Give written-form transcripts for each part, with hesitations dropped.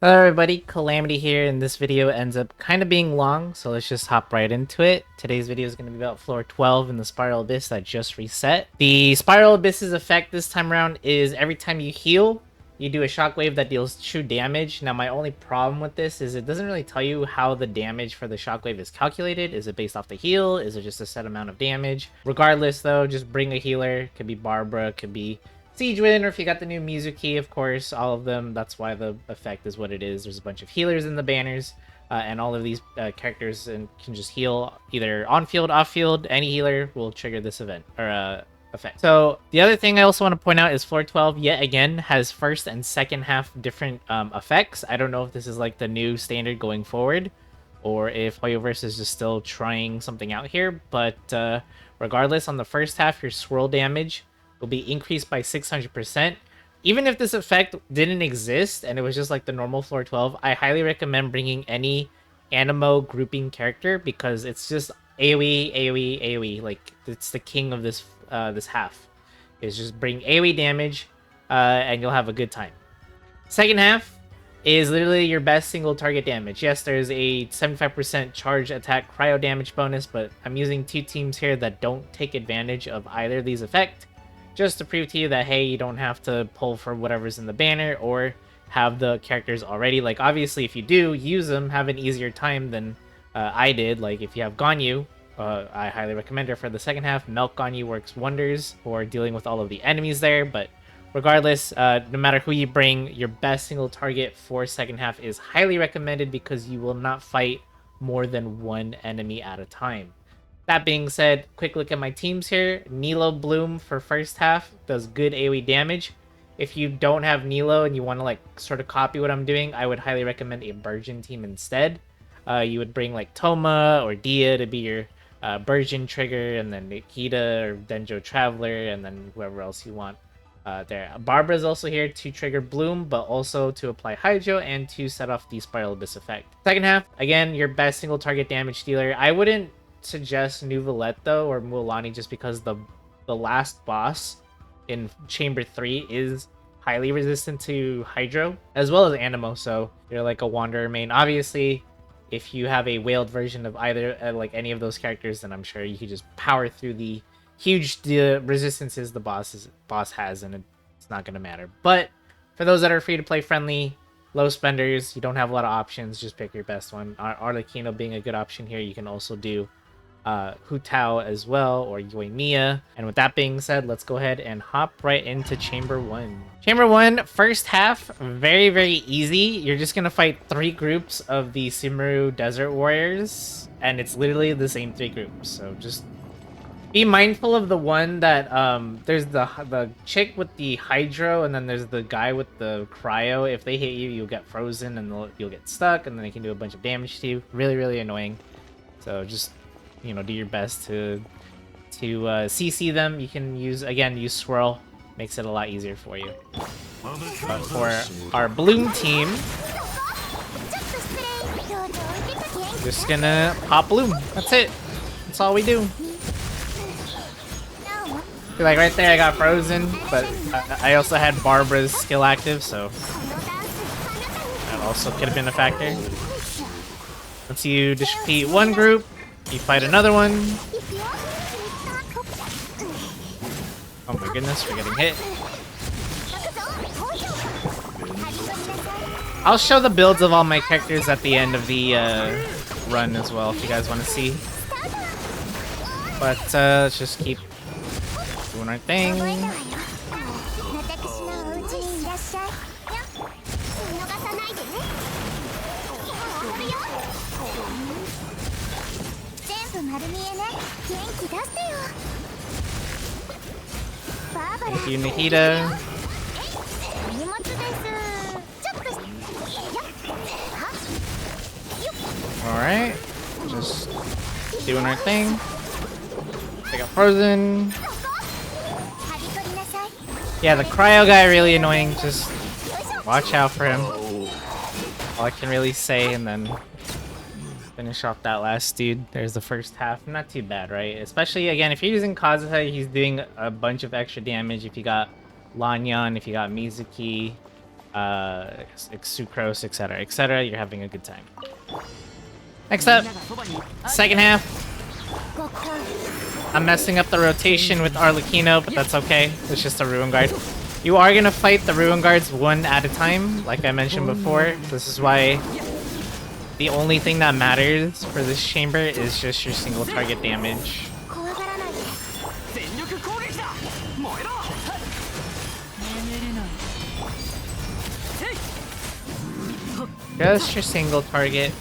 Hello everybody, Calamity here, and this video ends up kind of being long, so let's just hop right into it. Today's video is going to be about floor 12 in the Spiral Abyss that just reset. The Spiral Abyss's effect this time around is every time you heal, you do a shockwave that deals true damage. Now my only problem with this is it doesn't really tell you how the damage for the shockwave is calculated. Is it based off the heal? Is it just a set amount of damage? Regardless though, just bring a healer. It could be Barbara, it could be Siegewin, or if you got the new Mizuki, of course, all of them. That's why the effect is what it is. There's a bunch of healers in the banners, and all of these characters can just heal either on field, off field. Any healer will trigger this event or effect. So the other thing I also want to point out is floor 12 yet again has first and second half different effects. I don't know if this is like the new standard going forward, or if Hoyoverse is just still trying something out here. But regardless, on the first half, your swirl damage will be increased by 600%. Even if this effect didn't exist and it was just like the normal floor 12, I highly recommend bringing any Animo grouping character because it's just AoE, AoE, AoE. Like, it's the king of this this half. Is just bring AoE damage and you'll have a good time. Second half is literally your best single target damage. Yes, there's a 75% charge attack cryo damage bonus, but I'm using two teams here that don't take advantage of either of these effects, just to prove to you that, hey, you don't have to pull for whatever's in the banner or have the characters already. Like, obviously, if you do use them, have an easier time than I did. Like, if you have Ganyu, I highly recommend her for the second half. Milk Ganyu works wonders for dealing with all of the enemies there. But regardless, no matter who you bring, your best single target for second half is highly recommended because you will not fight more than one enemy at a time. That being said, quick look at my teams here. Nilo Bloom for first half does good AoE damage. If you don't have Nilo and you want to like sort of copy what I'm doing, I would highly recommend a Burgeon team instead. You would bring like Toma or Dia to be your Burgeon trigger, and then Nikita or Denjo Traveler, and then whoever else you want there. Barbara is also here to trigger Bloom, but also to apply Hydro and to set off the Spiral Abyss effect. Second half, again, your best single target damage dealer. I wouldn't suggest Nuvolette though, or Mualani, just because the last boss in Chamber 3 is highly resistant to Hydro as well as Animo, so you're like a Wanderer main. Obviously, if you have a whaled version of either like any of those characters, then I'm sure you could just power through the huge resistances the boss has, and it's not gonna matter. But for those that are free to play friendly, low spenders, you don't have a lot of options, just pick your best one. Arlecchino being a good option here. You can also do Hu Tao as well, or Yoimiya. And with that being said, let's go ahead and hop right into Chamber 1. Chamber 1, first half, very, very easy. You're just gonna fight 3 groups of the Sumeru Desert Warriors, and it's literally the same 3 groups. So just be mindful of the one that, there's the chick with the Hydro, and then there's the guy with the Cryo. If they hit you, you'll get frozen, and you'll get stuck, and then they can do a bunch of damage to you. Really, really annoying. So just, you know, do your best to CC them. You can use Swirl, makes it a lot easier for you. But for our Bloom team, just gonna pop Bloom. That's it. That's all we do. Like right there, I got frozen, but I also had Barbara's skill active, so that also could have been a factor. Once you defeat one group, you fight another one. Oh my goodness, we're getting hit. I'll show the builds of all my characters at the end of the run as well, if you guys want to see. But let's just keep doing our thing. Thank you, Nikita. Alright, just doing our thing. They got frozen. Yeah, the cryo guy really annoying. Just watch out for him. All I can really say, and then finish off that last dude. There's the first half. Not too bad, right? Especially, again, if you're using Kazuha, he's doing a bunch of extra damage. If you got Lanyan, if you got Mizuki, sucrose, etc., etc. You're having a good time. Next up, second half. I'm messing up the rotation with Arlecchino, but that's okay. It's just a Ruin Guard. You are gonna fight the Ruin Guards one at a time, like I mentioned before. This is why the only thing that matters for this chamber is just your single target damage. Just your single target.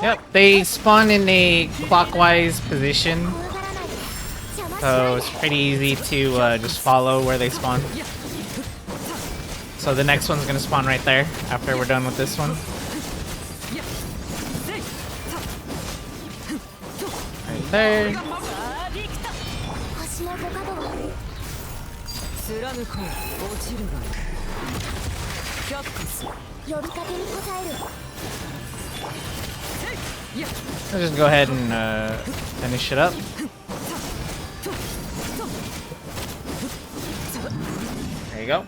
Yep, they spawn in a clockwise position, so it's pretty easy to just follow where they spawn. So the next one's gonna spawn right there after we're done with this one. Right there. I'll just go ahead and finish it up. There you go.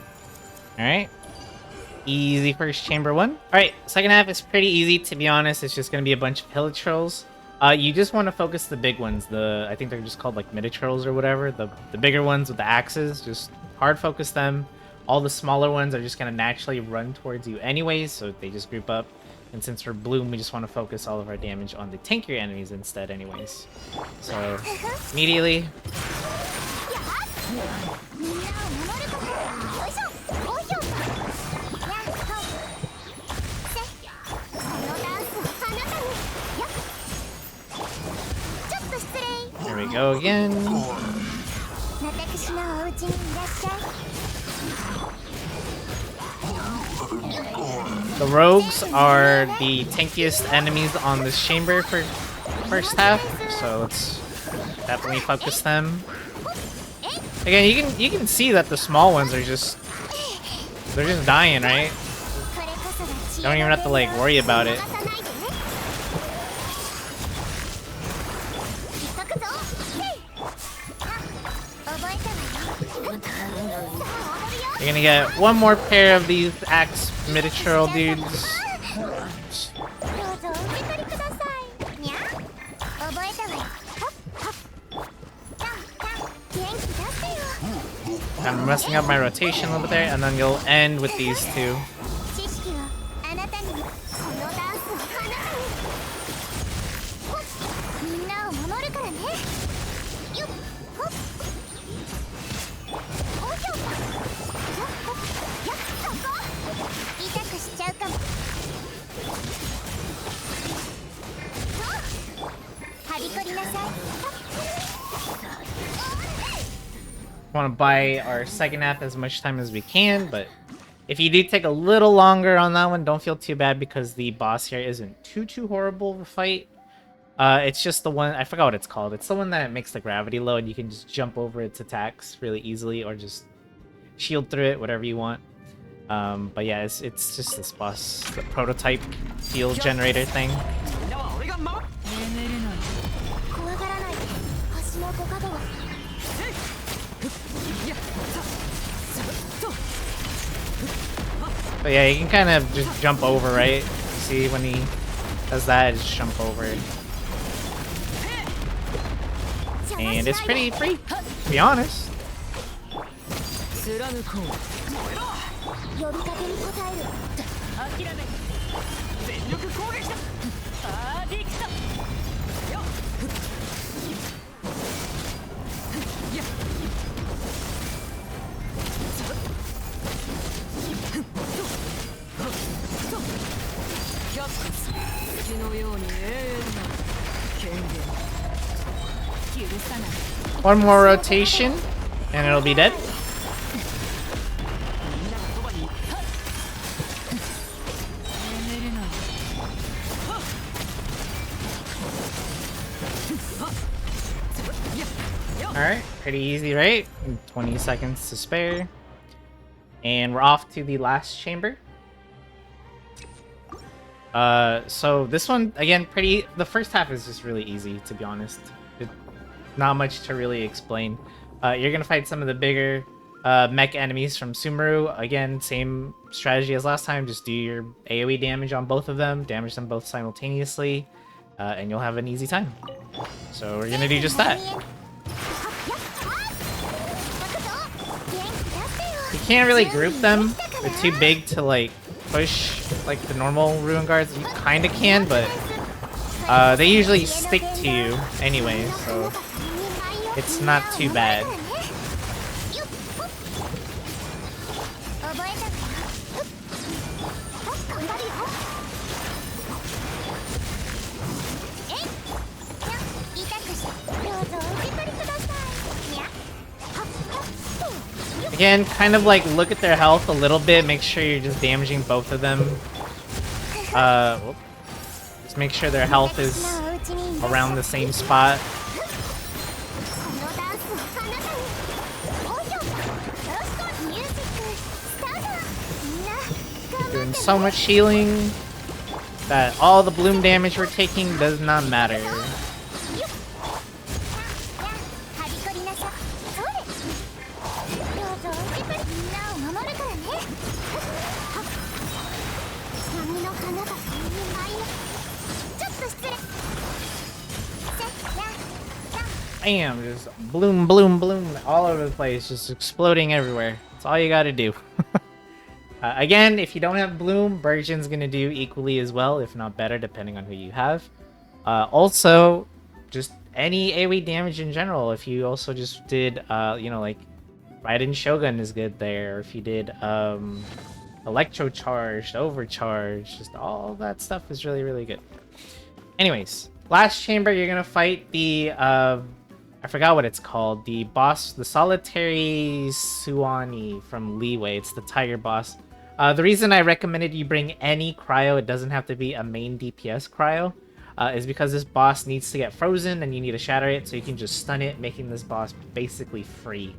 Alright. Easy first chamber one. Alright, second half is pretty easy, to be honest. It's just gonna be a bunch of hill trolls. You just want to focus the big ones. I think they're just called like midi trolls or whatever. The bigger ones with the axes, just hard focus them. All the smaller ones are just gonna naturally run towards you anyways, so they just group up. And since we're Bloom, we just want to focus all of our damage on the tankier enemies instead anyways. So, immediately. There we go again. The rogues are the tankiest enemies on this chamber for first half, so let's definitely focus them. Again, you can see that the small ones are just dying, right? Don't even have to like worry about it. You're gonna get one more pair of these axe miniature dudes. I'm messing up my rotation a little bit there, and then you'll end with these two. Want to buy our second half as much time as we can, but if you do take a little longer on that one, don't feel too bad because the boss here isn't too horrible of a fight. It's just the one, I forgot what it's called. It's the one that makes the gravity low and you can just jump over its attacks really easily or just shield through it, whatever you want. But yeah, it's just this boss, the prototype field generator thing. But yeah, you can kind of just jump over, right? See, when he does that, just jump over. And it's pretty free, to be honest. One more rotation, and it'll be dead. Alright, pretty easy, right? 20 seconds to spare. And we're off to the last chamber. So this one, again, the first half is just really easy, to be honest. Not much to really explain. You're gonna fight some of the bigger mech enemies from Sumeru. Again, same strategy as last time, just do your AoE damage on both of them, damage them both simultaneously, and you'll have an easy time. So we're gonna do just that. You can't really group them. They're too big to like push like the normal Ruin Guards. You kinda can, but they usually stick to you anyway, so it's not too bad. Again, kind of like look at their health a little bit, make sure you're just damaging both of them. Just make sure their health is around the same spot. Doing so much healing that all the bloom damage we're taking does not matter. Bam! Just bloom, bloom, bloom all over the place, just exploding everywhere. That's all you gotta do. Again, if you don't have bloom, Virgin's gonna do equally as well, if not better, depending on who you have. Also, just any AoE damage in general. If you also just did, you know, like Raiden Shogun is good there. Or if you did Electro Charged, Overcharged, just all that stuff is really, really good. Anyways, last chamber, you're gonna fight the I forgot what it's called. The boss, the Solitary Suani from Leeway. It's the tiger boss. The reason I recommended you bring any cryo, it doesn't have to be a main DPS cryo, is because this boss needs to get frozen and you need to shatter it so you can just stun it, making this boss basically free.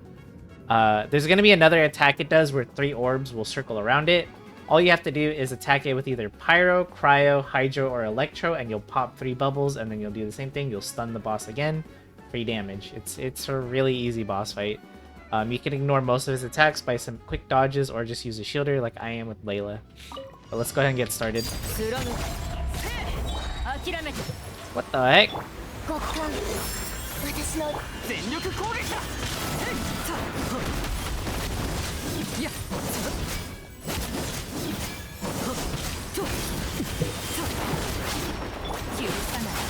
There's going to be another attack it does where 3 orbs will circle around it. All you have to do is attack it with either Pyro, Cryo, Hydro, or Electro, and you'll pop 3 bubbles, and then you'll do the same thing. You'll stun the boss again. Free damage. It's a really easy boss fight. You can ignore most of his attacks by some quick dodges or just use a shielder like I am with Layla. But let's go ahead and get started. What the heck?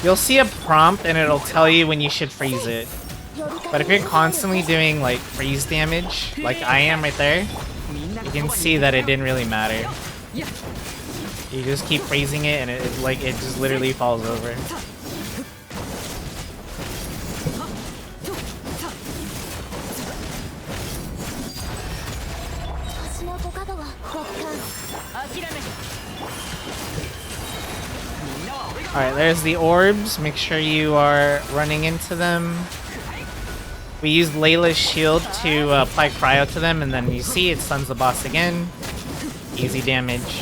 You'll see a prompt and it'll tell you when you should freeze it. But if you're constantly doing like freeze damage, like I am right there, you can see that it didn't really matter. You just keep freezing it and it just literally falls over. Alright, there's the orbs. Make sure you are running into them. We use Layla's shield to apply cryo to them, and then you see it stuns the boss again. Easy damage.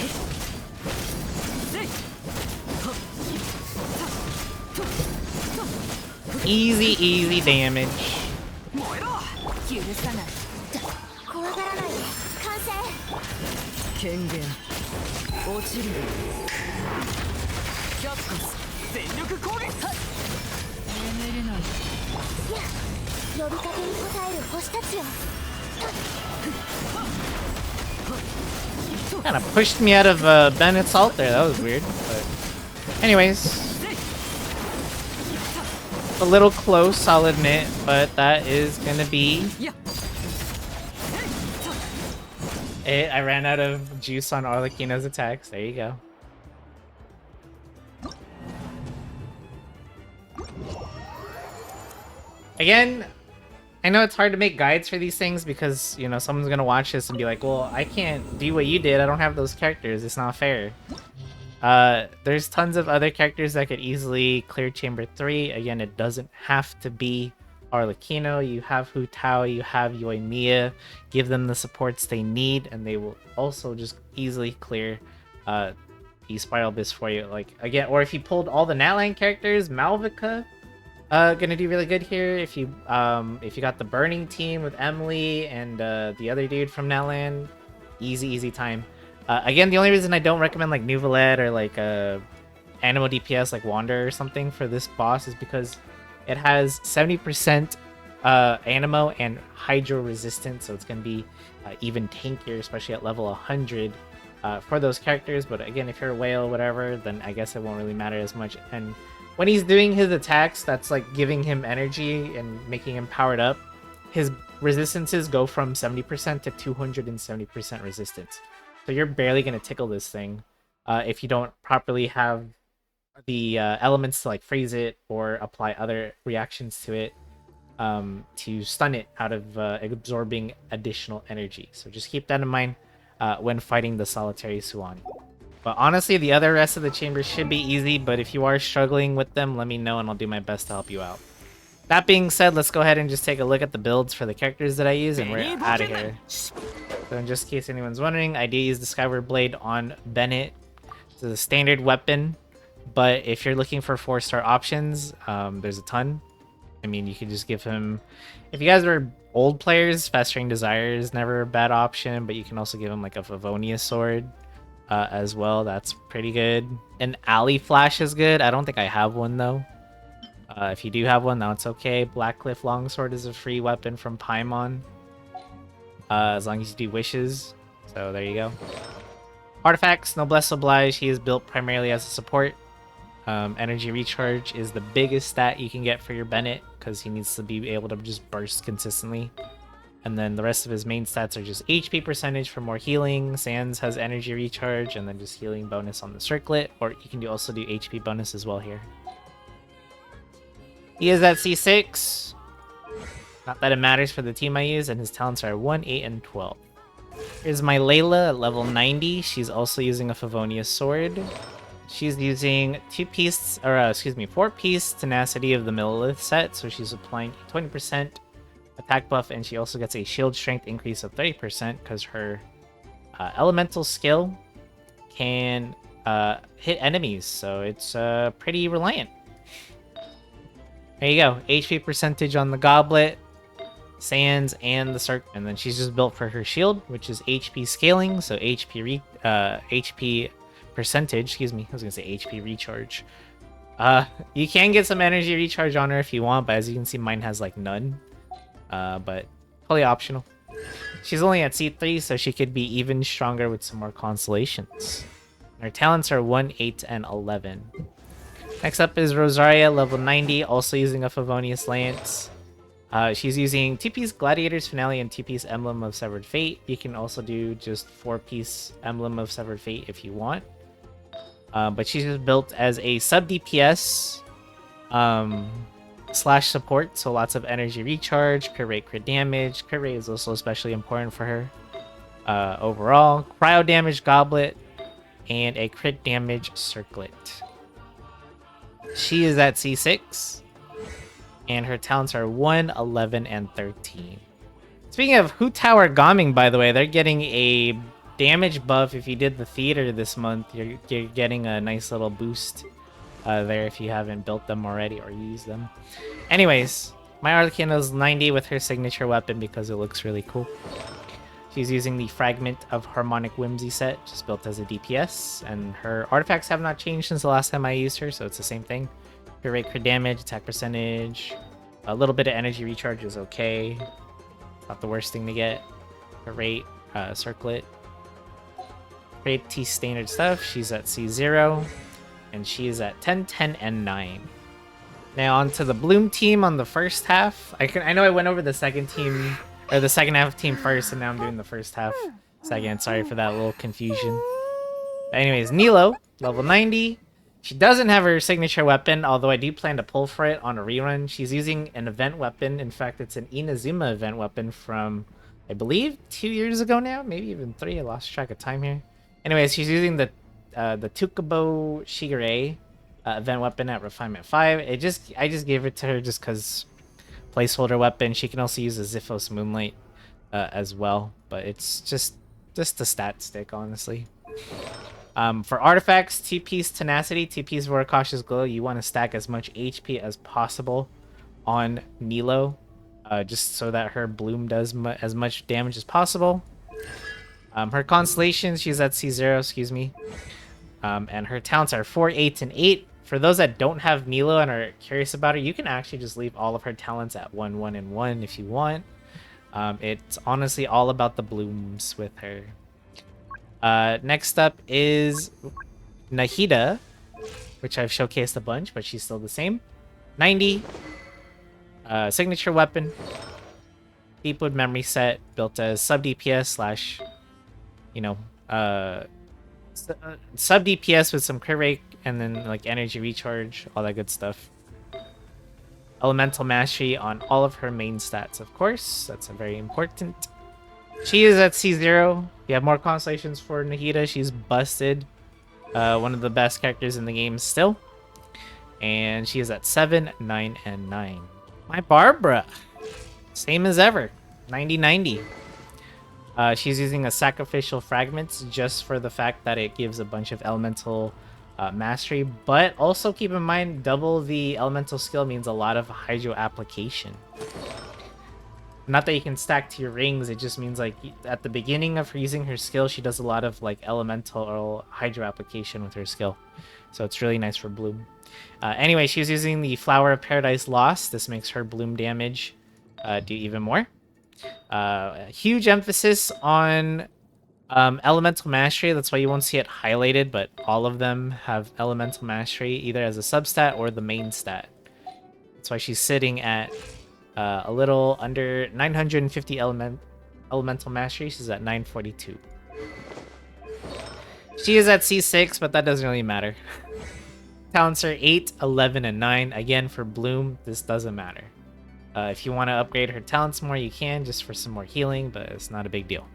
Easy, easy damage. Kind of pushed me out of Bennett's ult there. That was weird. But anyways, a little close, I'll admit, but that is gonna be it. I ran out of juice on Arlecchino's attacks. There you go. Again, I know it's hard to make guides for these things because, you know, someone's gonna watch this and be like, well, I can't do what you did. I don't have those characters. It's not fair. There's tons of other characters that could easily clear Chamber 3. Again, it doesn't have to be Arlecchino, you have Hu Tao, you have Yoimiya. Give them the supports they need, and they will also just easily clear the Spiral Abyss for you. Like, again, or if you pulled all the Natlan characters, Malvika, gonna do really good here. If you got the Burning team with Emily and the other dude from Natlan, easy time. Again, the only reason I don't recommend like Nuvalet or like Animo DPS like Wander or something for this boss is because it has 70% Animo and Hydro resistance, so it's gonna be even tankier, especially at level 100 for those characters. But again, if you're a whale or whatever, then I guess it won't really matter as much. And when he's doing his attacks, that's like giving him energy and making him powered up. His resistances go from 70% to 270% resistance. So you're barely going to tickle this thing if you don't properly have the elements to like freeze it or apply other reactions to it to stun it out of absorbing additional energy. So just keep that in mind when fighting the Solitary Suwani. But honestly, the other rest of the chambers should be easy, but if you are struggling with them, let me know and I'll do my best to help you out. That being said, let's go ahead and just take a look at the builds for the characters that I use, and we're out of here. So in just in case anyone's wondering, I do use the Skyward Blade on Bennett. It's a standard weapon, but if you're looking for 4-star options, there's a ton. I mean, you could just give him... If you guys are old players, Festering Desire is never a bad option, but you can also give him like a Favonius sword. As well, that's pretty good. An Alley Flash is good. I don't think I have one though. If you do have one, that's okay. Blackcliff Longsword is a free weapon from Paimon, as long as you do wishes. So there you go. Artifacts, Noblesse Oblige. He is built primarily as a support. Energy Recharge is the biggest stat you can get for your Bennett because he needs to be able to just burst consistently. And then the rest of his main stats are just HP percentage for more healing. Sans has energy recharge and then just healing bonus on the circlet. Or you can also do HP bonus as well here. He is at C6. Not that it matters for the team I use. And his talents are 1, 8, and 12. Here's my Layla at level 90. She's also using a Favonius sword. She's using 4-piece Tenacity of the Millilith set. So she's applying 20% attack buff, and she also gets a shield strength increase of 30% because her elemental skill can hit enemies, so it's pretty reliant. There you go, HP percentage on the goblet, Sans, and the circle, and then she's just built for her shield, which is HP scaling, so HP percentage. Excuse me, I was gonna say HP recharge. You can get some energy recharge on her if you want, but as you can see, mine has like none. But totally optional. She's only at C3, so she could be even stronger with some more constellations. Her talents are 1, 8, and 11. Next up is Rosaria, level 90, also using a Favonius Lance. She's using 2-piece Gladiator's Finale and 2-piece Emblem of Severed Fate. You can also do just 4-piece Emblem of Severed Fate if you want. But she's just built as a sub-DPS slash support, so lots of energy recharge, crit rate, crit damage. Crit rate is also especially important for her. Overall, cryo damage goblet, and a crit damage circlet. She is at C6, and her talents are 1, 11, and 13. Speaking of Hu Tower Gaming, by the way, they're getting a damage buff. If you did the theater this month, you're getting a nice little boost there if you haven't built them already or used them. Anyways, my Arlecchino is 90 with her signature weapon because it looks really cool. She's using the Fragment of Harmonic Whimsy set, just built as a DPS, and her artifacts have not changed since the last time I used her, so it's the same thing. Crit rate, crit damage, attack percentage, a little bit of energy recharge is okay. Not the worst thing to get. Crit rate, circlet. Pretty standard stuff. She's at C0, and she is at 10, 10, and 9. Now onto the Bloom team on the first half. I know I went over the second team, or the second half team first, and now I'm doing the first half second. Sorry for that little confusion. But anyways, Nilo, level 90. She doesn't have her signature weapon, although I do plan to pull for it on a rerun. She's using an event weapon. In fact, it's an Inazuma event weapon from, I believe, 2 years ago now, maybe even 3. I lost track of time here. Anyways, she's using the Tukabo Shigure event weapon at Refinement 5. I just gave it to her just because placeholder weapon. She can also use a Ziphos Moonlight as well, but it's just a stat stick, honestly. For artifacts, TP's Tenacity, TP's Voracash's Glow, you want to stack as much HP as possible on Nilo, just so that her Bloom does as much damage as possible. Her Constellation, she's at C0, excuse me. And her talents are 4, 8, and 8. For those that don't have Nilo and are curious about her, you can actually just leave all of her talents at 1, 1, and 1 if you want. It's honestly all about the blooms with her. Next up is Nahida, which I've showcased a bunch, but she's still the same. 90. Signature weapon. Deepwood memory set, built as sub DPS slash, sub DPS with some crit rate and then like energy recharge, all that good stuff. Elemental mastery on all of her main stats, of course. That's very important. She is at C0. You have more constellations for Nahida. She's busted. One of the best characters in the game still. And she is at 7, 9, and 9. My Barbara. Same as ever. 90-90. She's using a Sacrificial Fragments just for the fact that it gives a bunch of elemental mastery. But also keep in mind, double the elemental skill means a lot of hydro application. Not that you can stack to your rings, it just means like at the beginning of her using her skill, she does a lot of like elemental or hydro application with her skill. So it's really nice for Bloom. Anyway, she's using the Flower of Paradise Lost. This makes her Bloom damage do even more. Huge emphasis on elemental mastery. That's why you won't see it highlighted, but all of them have elemental mastery either as a substat or the main stat. That's why she's sitting at a little under 950 elemental mastery. She's at 942. She is at C6, but that doesn't really matter. Talents are 8, 11, and 9. Again, for Bloom, this doesn't matter. If you want to upgrade her talents more, you can, just for some more healing, but it's not a big deal.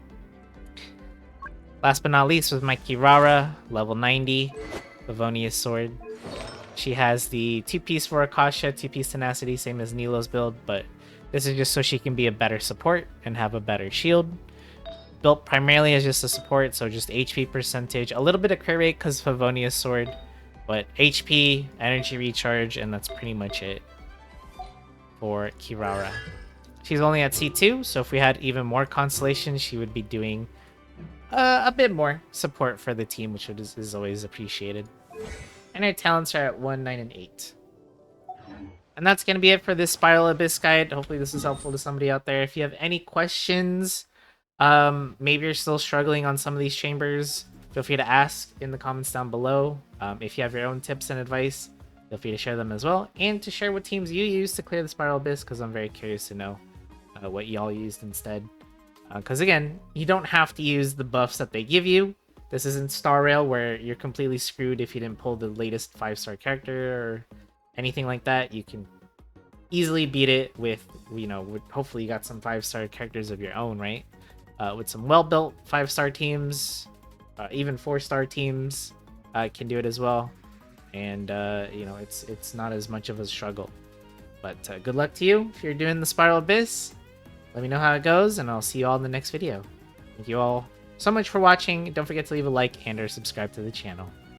Last but not least was my Kirara, level 90, Livonia's Sword. She has the 2-piece Voracasha, 2-piece Tenacity, same as Nilo's build, but this is just so she can be a better support and have a better shield. Built primarily as just a support, so just HP percentage, a little bit of crit rate because of Livonia's Sword, but HP, energy recharge, and that's pretty much it for Kirara. She's only at C2, so if we had even more constellations, she would be doing a bit more support for the team, which is always appreciated. And her talents are at 1, 9, and 8. And that's going to be it for this Spiral Abyss guide. Hopefully this is helpful to somebody out there. If you have any questions, maybe you're still struggling on some of these chambers, feel free to ask in the comments down below. If you have your own tips and advice, feel free to share them as well. And to share what teams you use to clear the Spiral Abyss, because I'm very curious to know what y'all used instead. Because again, you don't have to use the buffs that they give you. This isn't Star Rail where you're completely screwed if you didn't pull the latest 5-star character or anything like that. You can easily beat it with, hopefully you got some 5-star characters of your own, right? With some well-built 5-star teams, even 4-star teams can do it as well. And, it's not as much of a struggle. But good luck to you if you're doing the Spiral Abyss. Let me know how it goes, and I'll see you all in the next video. Thank you all so much for watching. Don't forget to leave a like and or subscribe to the channel.